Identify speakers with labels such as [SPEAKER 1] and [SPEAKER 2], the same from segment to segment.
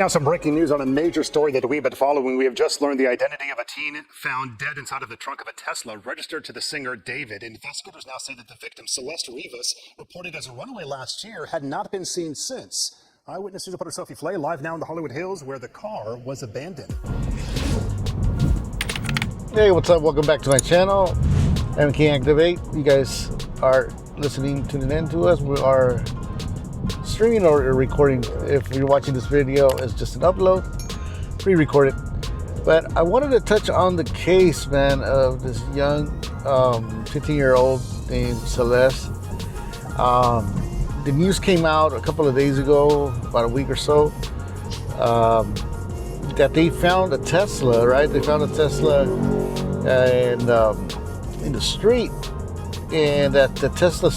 [SPEAKER 1] Now, some breaking news on a major story that we've been following. We have just learned the identity of a teen found dead inside of the trunk of a Tesla registered to the singer David. Investigators now say that the victim, Celeste Rivas, reported as a runaway last year, had not been seen since. Eyewitness News reporter Sophie Flay live now in the Hollywood Hills where the car was abandoned.
[SPEAKER 2] Hey, what's up? Welcome back to my channel, MK Activate. You guys are listening, tuning in to us. We are streaming or recording. If you're watching this video, it's just an upload, pre-recorded. But I wanted to touch on the case, man, of this young 15-year-old named Celeste. The news came out a couple of days ago, about a week or so, that they found a Tesla, right? They found a Tesla in the street, and that the Tesla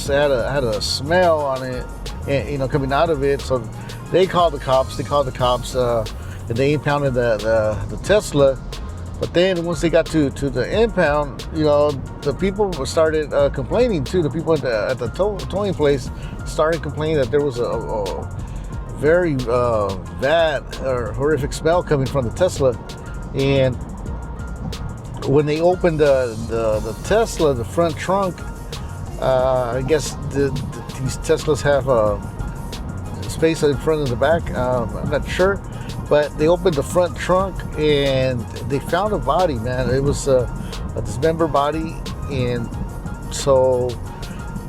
[SPEAKER 2] had a smell on it, and, coming out of it. So they called the cops. And they impounded the Tesla. But then once they got to the impound, the people started complaining too. The people at the towing place started complaining that there was a very bad or horrific smell coming from the Tesla. And when they opened the Tesla, the front trunk, I guess these Teslas have space in front and the back. I'm not sure. But they opened the front trunk and they found a body, man. It was a dismembered body. And so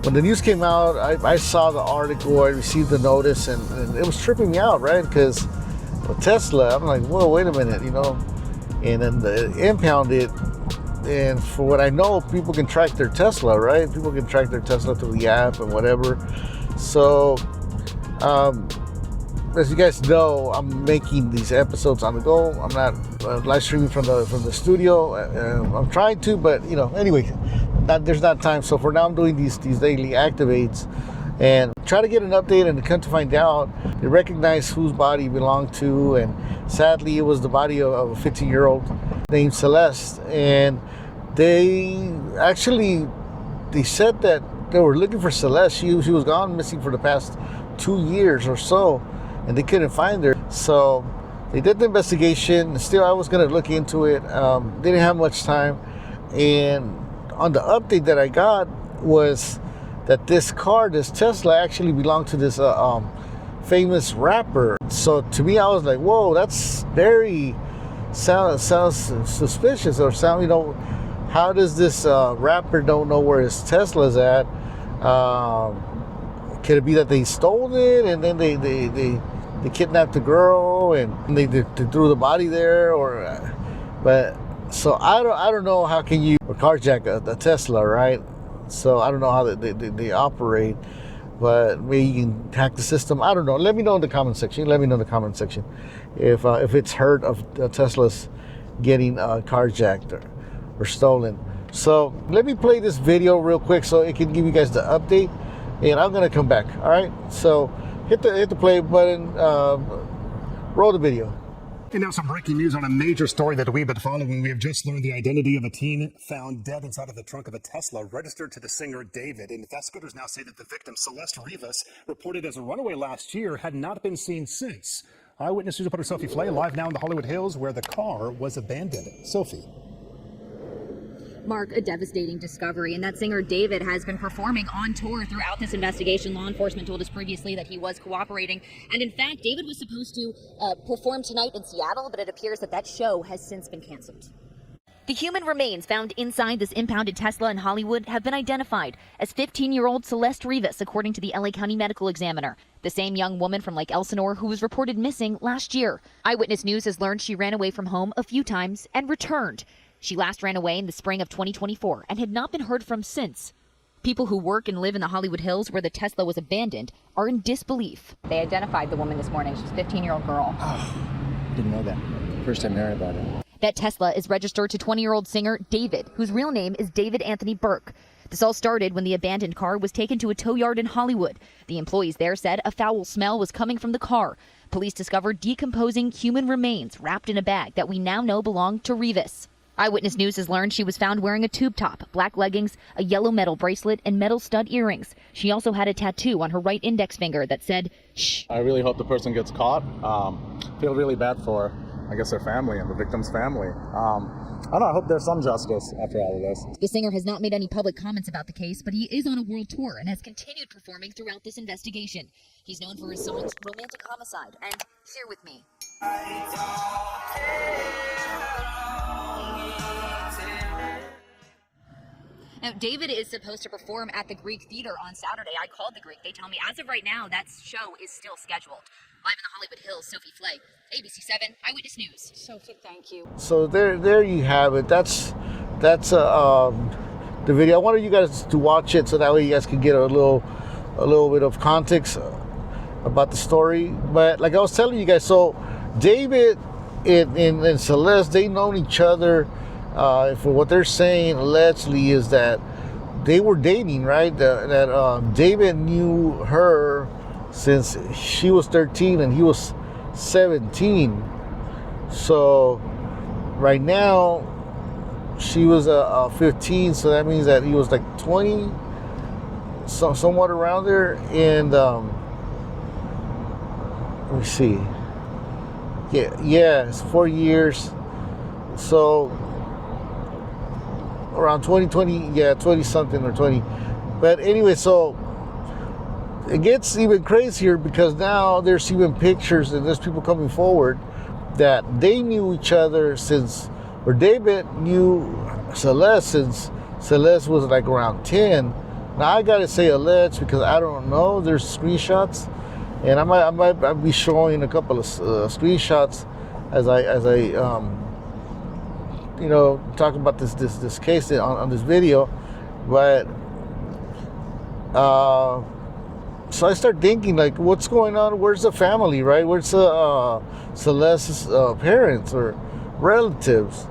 [SPEAKER 2] when the news came out, I saw the article, I received the notice, and it was tripping me out, right? Because Tesla, I'm like, whoa, wait a minute, And then the impounded, and for what I know, people can track their Tesla, right? People can track their Tesla through the app and whatever. So, as you guys know, I'm making these episodes on the go. I'm not live streaming from the studio. I'm trying to, but anyway, there's not time. So for now, I'm doing these daily activates and try to get an update. And come to find out, they recognize whose body it belonged to, and sadly, it was the body of a 15-year-old named Celeste. And they said that they were looking for Celeste. She was gone missing for the past 2 years or so, and they couldn't find her. So they did the investigation. Still, I was going to look into it. Didn't have much time. And on the update that I got was that this Tesla, actually belonged to this famous rapper. So to me, I was like, whoa, that's sounds suspicious, or how does this rapper don't know where his Tesla's at? Could it be that they stole it and then they kidnapped the girl and they threw the body there, but so I don't know how can you carjack a Tesla, right? So I don't know how they operate, but maybe you can hack the system. I don't know. Let me know in the comment section. If it's heard of Teslas getting carjacked or stolen. So let me play this video real quick so it can give you guys the update, and I'm gonna come back. All right. So hit the play button. Roll the video.
[SPEAKER 1] And now some breaking news on a major story that we've been following. We have just learned the identity of a teen found dead inside of the trunk of a Tesla registered to the singer David. Investigators now say that the victim, Celeste Rivas, reported as a runaway last year, had not been seen since. Eyewitness News reporter Sophie Flay live now in the Hollywood Hills where the car was abandoned. Sophie.
[SPEAKER 3] Mark, a devastating discovery, and that singer David has been performing on tour throughout this investigation. Law enforcement told us previously that he was cooperating, and in fact, David was supposed to perform tonight in Seattle, but it appears that show has since been canceled. The human remains found inside this impounded Tesla in Hollywood have been identified as 15-year-old Celeste Rivas, according to the LA County Medical Examiner, the same young woman from Lake Elsinore who was reported missing last year. Eyewitness News has learned she ran away from home a few times and returned. She last ran away in the spring of 2024 and had not been heard from since. People who work and live in the Hollywood Hills where the Tesla was abandoned are in disbelief. They identified the woman this morning. She's a 15-year-old girl.
[SPEAKER 4] Oh, didn't know that. First time hearing about it.
[SPEAKER 3] That Tesla is registered to 20-year-old singer David, whose real name is David Anthony Burke. This all started when the abandoned car was taken to a tow yard in Hollywood. The employees there said a foul smell was coming from the car. Police discovered decomposing human remains wrapped in a bag that we now know belonged to Rivas. Eyewitness News has learned she was found wearing a tube top, black leggings, a yellow metal bracelet, and metal stud earrings. She also had a tattoo on her right index finger that said, "Shh."
[SPEAKER 5] I really hope the person gets caught. Feel really bad for, I guess, their family and the victim's family. I don't know, I hope there's some justice after all of this.
[SPEAKER 3] The singer has not made any public comments about the case, but he is on a world tour and has continued performing throughout this investigation. He's known for his songs Romantic Homicide and Here With Me. Now, David is supposed to perform at the Greek Theater on Saturday. I called the Greek. They tell me as of right now, that show is still scheduled. Live in the Hollywood Hills, Sophie Flay, ABC 7 Eyewitness News.
[SPEAKER 6] Sophie, thank you.
[SPEAKER 2] So there you have it. That's the video. I wanted you guys to watch it so that way you guys can get a little bit of context about the story. But like I was telling you guys, so David and Celeste, they known each other. For what they're saying allegedly is that they were dating, right? That David knew her since she was 13 and he was 17. So right now she was 15, so that means that he was like 20, somewhat around there. And let me see. Yeah, it's 4 years. So around 20 something or 20. But anyway, so it gets even crazier because now there's even pictures and there's people coming forward that they knew each other since, or David knew Celeste since Celeste was like around 10. Now I gotta say alleged because I don't know. There's screenshots, and I might be showing a couple of screenshots as I talk about this case on this video. But so I start thinking, like, what's going on? Where's the family, right? Where's Celeste's parents or relatives?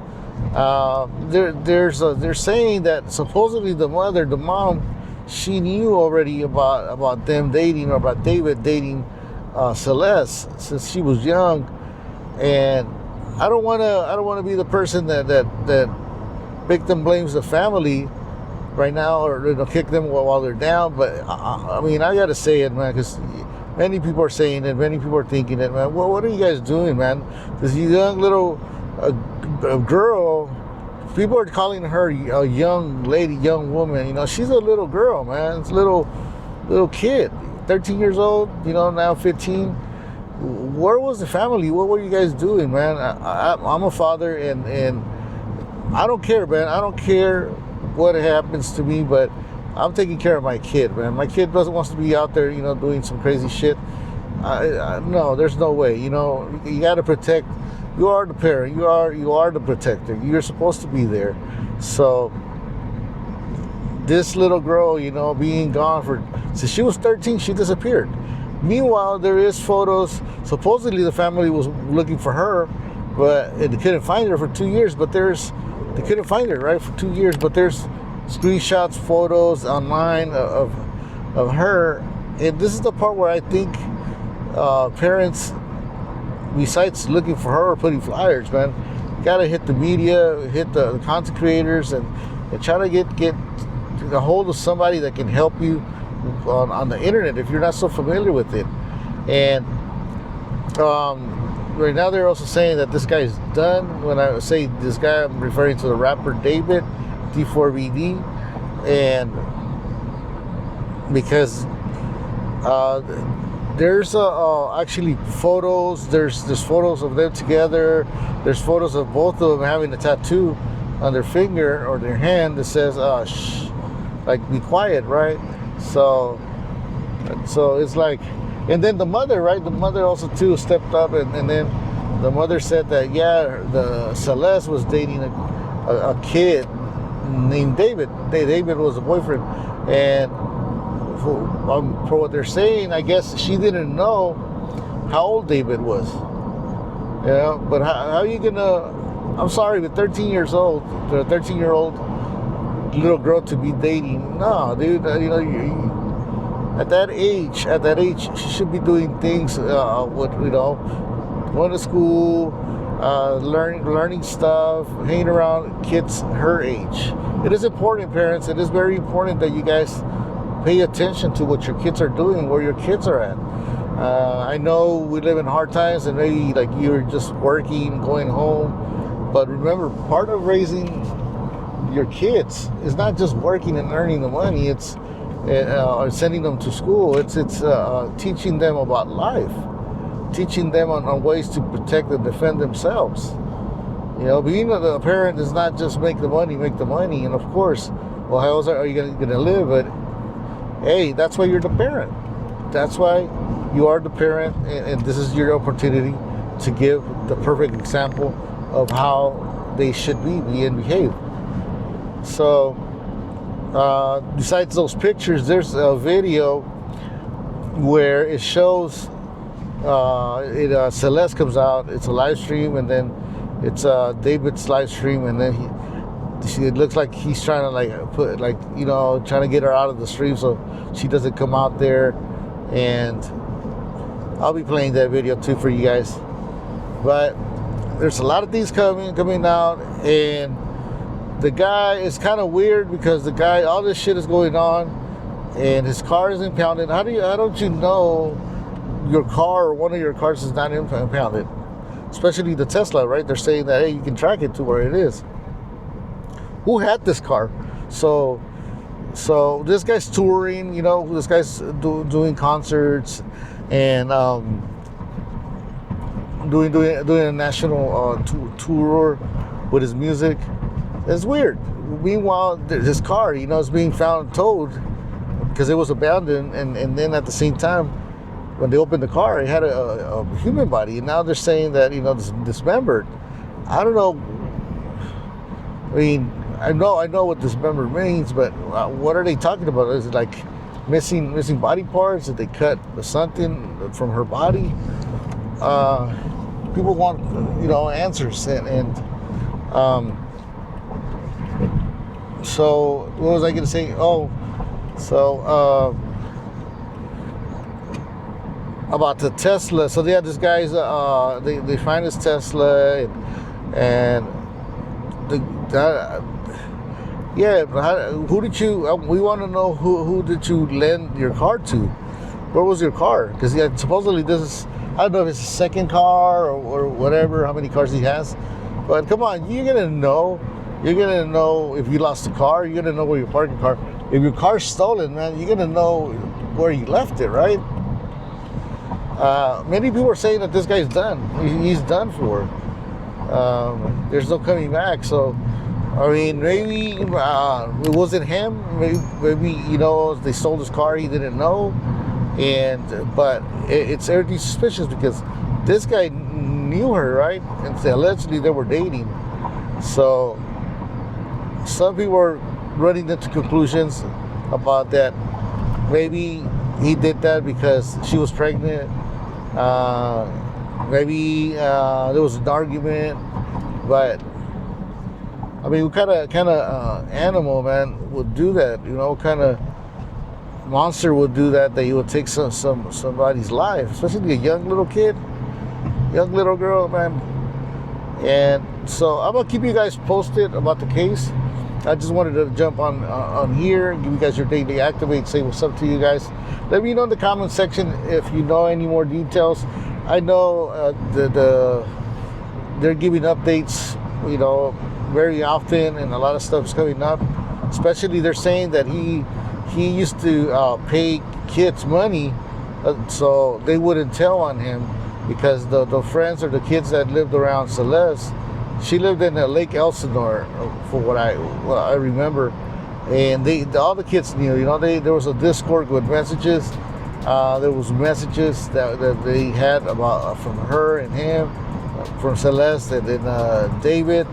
[SPEAKER 2] They're saying that supposedly the mom, she knew already about them dating, or about David dating Celeste since she was young. And I don't want to be the person that victim blames the family right now, or kick them while they're down. But I mean, I gotta say it, man, because many people are saying it, many people are thinking it, man. What are you guys doing, man? This young little girl, people are calling her a young lady, young woman. She's a little girl, man. It's a little kid, 13 years old. Now 15. Where was the family? What were you guys doing, man? I'm a father, and I don't care, man. I don't care what happens to me, but I'm taking care of my kid, man. My kid wants to be out there, doing some crazy shit. No, there's no way. You got to protect. You are the parent. You are the protector. You're supposed to be there. So this little girl, being gone since she was 13, she disappeared. Meanwhile, there is photos. Supposedly, the family was looking for her, but they couldn't find her for 2 years. But they couldn't find her, right, for 2 years. But there's screenshots, photos online of her. And this is the part where I think parents, besides looking for her or putting flyers, man, you gotta hit the media, hit the content creators, and try to get a hold of somebody that can help you on the internet if you're not so familiar with it. And right now they're also saying that this guy is done. When I say this guy, I'm referring to the rapper David, D4vd, and because there's actually photos. There's photos of them together. There's photos of both of them having a tattoo on their finger or their hand that says shh, like be quiet, right? So it's like, and then the mother, right? The mother also too stepped up, and then the mother said that the Celeste was dating a kid named David. David was a boyfriend, and for what they're saying, I guess she didn't know how old David was. But how are you gonna? I'm sorry, but 13 years old, the 13-year-old little girl to be dating? No, dude. At that age, she should be doing things with going to school, learning stuff, hanging around kids her age. It is important, parents. It is very important that you guys pay attention to what your kids are doing, where your kids are at. I know we live in hard times, and maybe like you're just working, going home. But remember, part of raising your kids is not just working and earning the money. It's or sending them to school. It's teaching them about life, teaching them on ways to protect and defend themselves. You know, being a parent is not just make the money, and of course, well, how else are you going to live? But hey, that's why you're the parent. That's why you are the parent, and this is your opportunity to give the perfect example of how they should be and behave. So, besides those pictures, there's a video where it shows Celeste comes out. It's a live stream, and then it's David's live stream, and then it looks like he's trying to trying to get her out of the stream so she doesn't come out there. And I'll be playing that video too for you guys. But there's a lot of things coming out, and the guy is kind of weird because the guy, all this shit is going on, and his car is impounded. How don't you know your car or one of your cars is not impounded? Especially the Tesla, right? They're saying that, hey, you can track it to where it is. Who had this car? So this guy's touring, this guy's doing concerts and doing a national tour with his music. It's weird. Meanwhile, his car, is being found towed because it was abandoned, and then at the same time, when they opened the car, it had a human body, and now they're saying that it's dismembered. I don't know. I mean, I know what dismembered means, but what are they talking about? Is it like missing body parts? Did they cut something from her body? People want answers, and so what was I going to say? About the Tesla. So yeah, this guy's they find his Tesla, and who did you? We want to know who did you lend your car to? Where was your car? Because supposedly this is, I don't know if it's his second car or whatever, how many cars he has. But come on, you're gonna know. You're gonna know if you lost the car. You're gonna know where you parked your car. If your car's stolen, man, you're gonna know where you left it, right? Many people are saying that this guy's done. He's done for. There's no coming back. So, I mean, maybe it wasn't him. Maybe they stole his car. He didn't know, but it's everything suspicious because this guy knew her, right? And allegedly they were dating. So some people are running into conclusions about that. Maybe he did that because she was pregnant. Maybe there was an argument, but I mean, what kind of animal, man, would do that? What kind of monster would do that? That he would take somebody's life, especially a young little kid, young little girl, man. And so I'm gonna keep you guys posted about the case. I just wanted to jump on here, give you guys your daily activate, say what's up to you guys. Let me know in the comment section if you know any more details. I know they're giving updates, very often, and a lot of stuff's coming up. Especially they're saying that he used to pay kids money, so they wouldn't tell on him because the friends or the kids that lived around Celeste. She lived in Lake Elsinore, for what I remember, and all the kids knew. There was a Discord with messages. There was messages that they had about from her and him, from Celeste, and then David.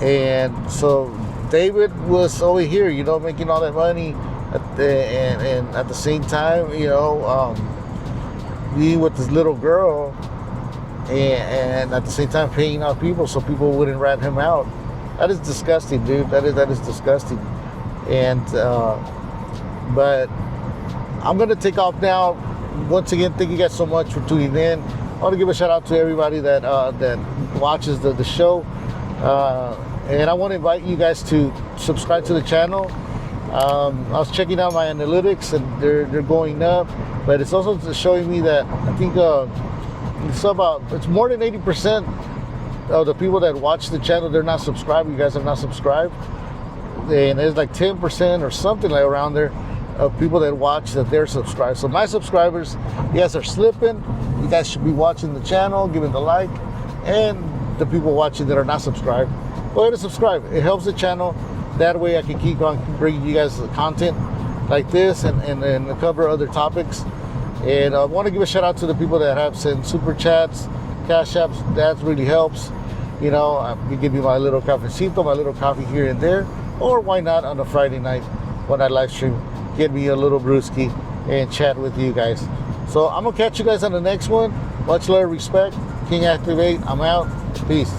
[SPEAKER 2] And so David was over here, making all that money, and at the same time, being with this little girl. And at the same time paying out people so people wouldn't rat him out. That is disgusting, dude. That is disgusting. And but I'm gonna take off now. Once again, thank you guys so much for tuning in. I want to give a shout out to everybody that watches the show. And I want to invite you guys to subscribe to the channel. I was checking out my analytics, and they're going up, but it's also showing me that I think it's more than 80% of the people that watch the channel, they're not subscribed. You guys have not subscribed, and there's like 10% or something like around there of people that watch that they're subscribed. So my subscribers, you guys are slipping. You guys should be watching the channel, giving the like, and the people watching that are not subscribed, go ahead and subscribe. It helps the channel. That way I can keep on bringing you guys content like this and cover other topics. And I want to give a shout out to the people that have sent super chats, cash apps. That really helps. You know, I can give you my little cafecito, my little coffee here and there. Or why not on a Friday night when I live stream, get me a little brewski and chat with you guys. So I'm going to catch you guys on the next one. Much love, respect. King Activate. I'm out. Peace.